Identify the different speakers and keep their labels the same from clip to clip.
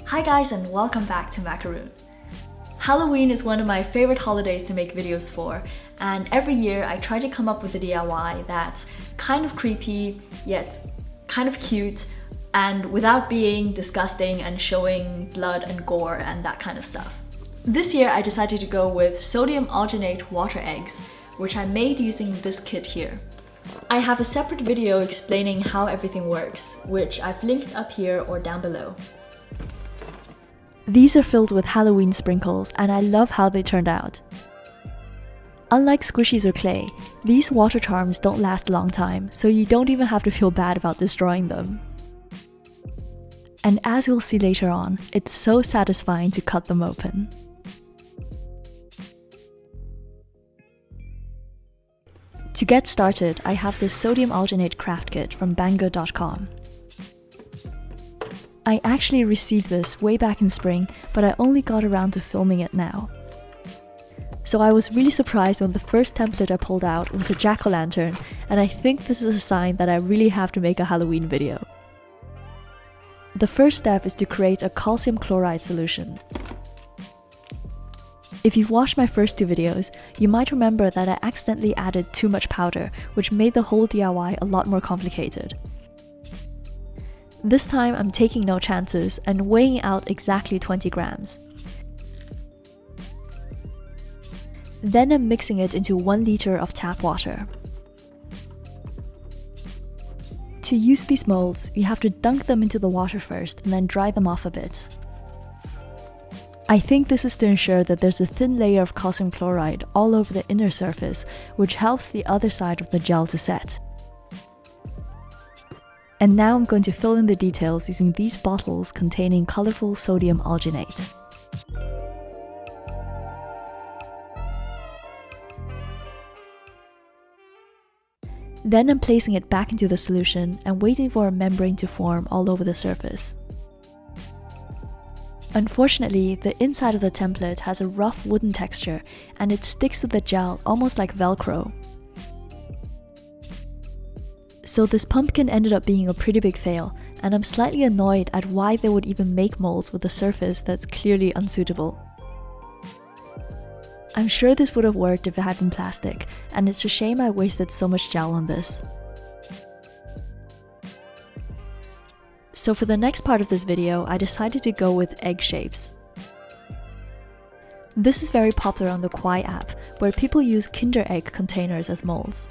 Speaker 1: Hi guys and welcome back to Macaroon. Halloween is one of my favorite holidays to make videos for, and every year I try to come up with a DIY that's kind of creepy yet kind of cute and without being disgusting and showing blood and gore and that kind of stuff. This year I decided to go with sodium alginate water eggs, which I made using this kit here. I have a separate video explaining how everything works, which I've linked up here or down below. These are filled with Halloween sprinkles and I love how they turned out. Unlike squishies or clay, these water charms don't last a long time, so you don't even have to feel bad about destroying them. And as you'll see later on, it's so satisfying to cut them open. To get started, I have this sodium alginate craft kit from banggood.com. I actually received this way back in spring, but I only got around to filming it now. So I was really surprised when the first template I pulled out was a jack-o'-lantern, and I think this is a sign that I really have to make a Halloween video. The first step is to create a calcium chloride solution. If you've watched my first two videos, you might remember that I accidentally added too much powder, which made the whole DIY a lot more complicated. This time I'm taking no chances and weighing out exactly 20 grams. Then I'm mixing it into 1 liter of tap water. To use these molds, you have to dunk them into the water first and then dry them off a bit. I think this is to ensure that there's a thin layer of calcium chloride all over the inner surface, which helps the other side of the gel to set. And now I'm going to fill in the details using these bottles containing colourful sodium alginate. Then I'm placing it back into the solution and waiting for a membrane to form all over the surface. Unfortunately, the inside of the template has a rough wooden texture and it sticks to the gel almost like Velcro. So this pumpkin ended up being a pretty big fail, and I'm slightly annoyed at why they would even make molds with a surface that's clearly unsuitable. I'm sure this would have worked if it had been plastic, and it's a shame I wasted so much gel on this. So for the next part of this video, I decided to go with egg shapes. This is very popular on the Kwai app, where people use Kinder Egg containers as molds.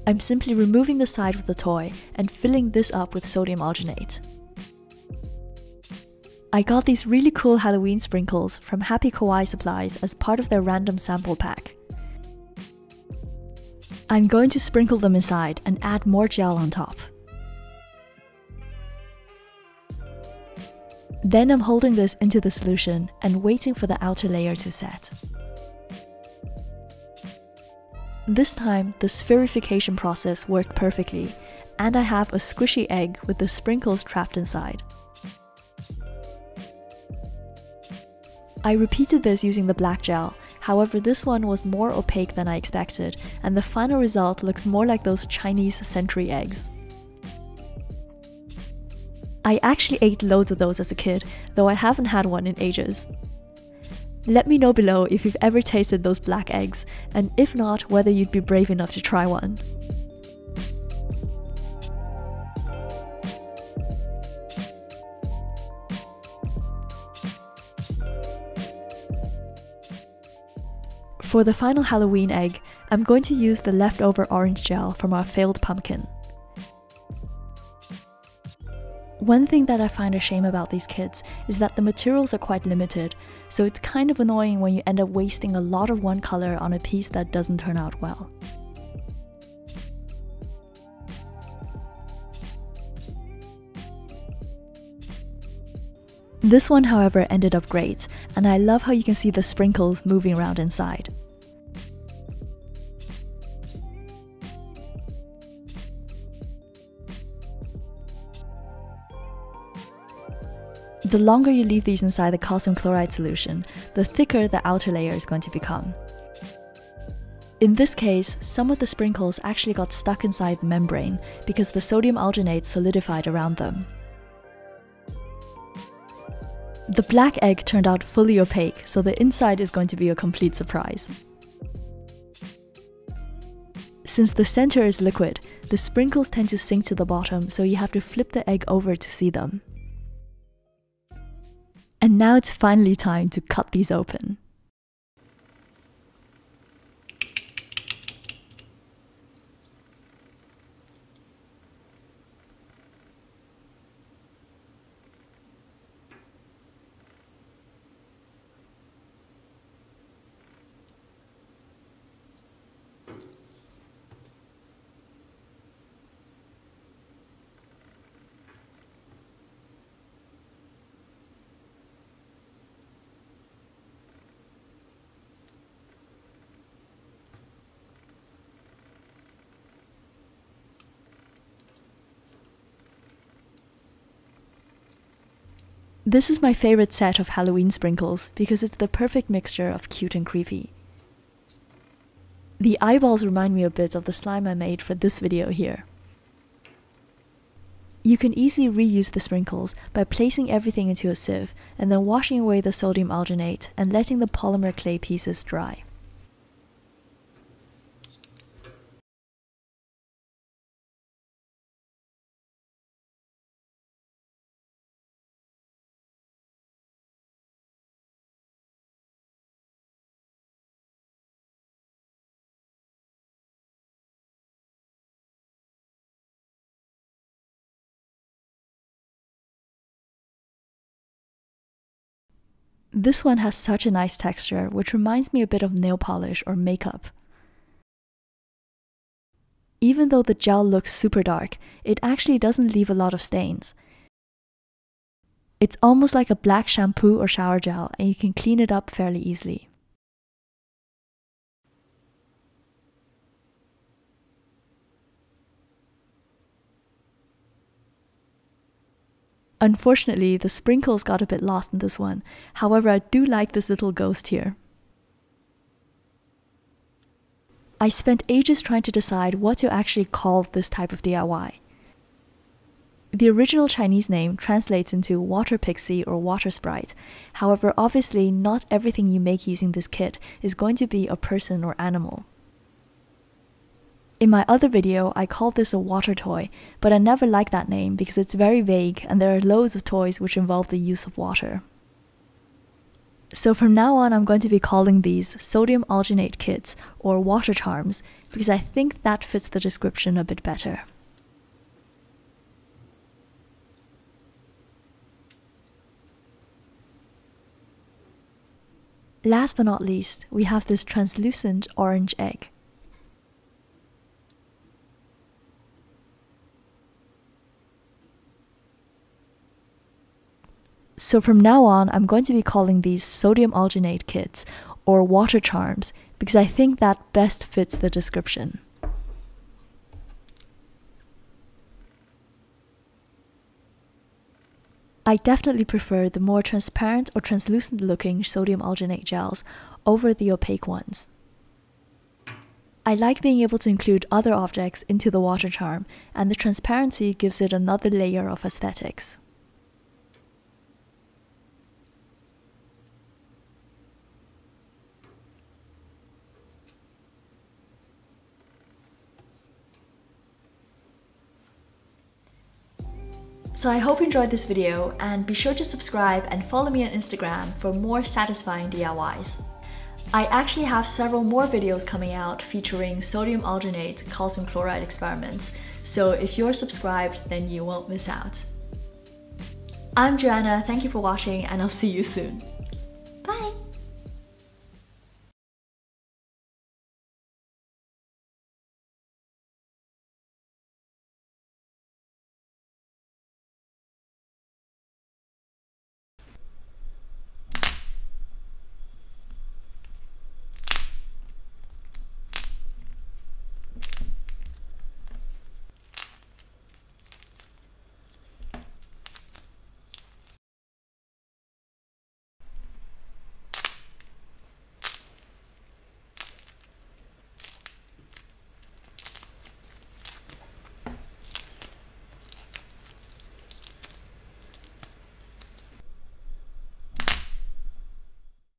Speaker 1: I'm simply removing the side of the toy and filling this up with sodium alginate. I got these really cool Halloween sprinkles from Happy Kwai supplies as part of their random sample pack. I'm going to sprinkle them inside and add more gel on top. Then I'm holding this into the solution and waiting for the outer layer to set. This time, the spherification process worked perfectly, and I have a squishy egg with the sprinkles trapped inside. I repeated this using the black gel, however this one was more opaque than I expected, and the final result looks more like those Chinese century eggs. I actually ate loads of those as a kid, though I haven't had one in ages. Let me know below if you've ever tasted those black eggs, and if not, whether you'd be brave enough to try one. For the final Halloween egg, I'm going to use the leftover orange gel from our failed pumpkin. One thing that I find a shame about these kits is that the materials are quite limited, so it's kind of annoying when you end up wasting a lot of one color on a piece that doesn't turn out well. This one, however, ended up great, and I love how you can see the sprinkles moving around inside. The longer you leave these inside the calcium chloride solution, the thicker the outer layer is going to become. In this case, some of the sprinkles actually got stuck inside the membrane because the sodium alginate solidified around them. The black egg turned out fully opaque, so the inside is going to be a complete surprise. Since the center is liquid, the sprinkles tend to sink to the bottom, so you have to flip the egg over to see them. And now it's finally time to cut these open. This is my favorite set of Halloween sprinkles because it's the perfect mixture of cute and creepy. The eyeballs remind me a bit of the slime I made for this video here. You can easily reuse the sprinkles by placing everything into a sieve and then washing away the sodium alginate and letting the polymer clay pieces dry. This one has such a nice texture, which reminds me a bit of nail polish or makeup. Even though the gel looks super dark, it actually doesn't leave a lot of stains. It's almost like a black shampoo or shower gel, and you can clean it up fairly easily. Unfortunately, the sprinkles got a bit lost in this one. However, I do like this little ghost here. I spent ages trying to decide what to actually call this type of DIY. The original Chinese name translates into water pixie or water sprite. However, obviously not everything you make using this kit is going to be a person or animal. In my other video, I called this a water toy, but I never liked that name because it's very vague and there are loads of toys which involve the use of water. So from now on, I'm going to be calling these sodium alginate kits or water charms because I think that fits the description a bit better. Last but not least, we have this translucent orange egg. So from now on, I'm going to be calling these sodium alginate kits or water charms because I think that best fits the description. I definitely prefer the more transparent or translucent looking sodium alginate gels over the opaque ones. I like being able to include other objects into the water charm, and the transparency gives it another layer of aesthetics. So I hope you enjoyed this video, and be sure to subscribe and follow me on Instagram for more satisfying DIYs. I actually have several more videos coming out featuring sodium alginate calcium chloride experiments, so if you're subscribed, then you won't miss out. I'm Joanna, thank you for watching, and I'll see you soon. Bye!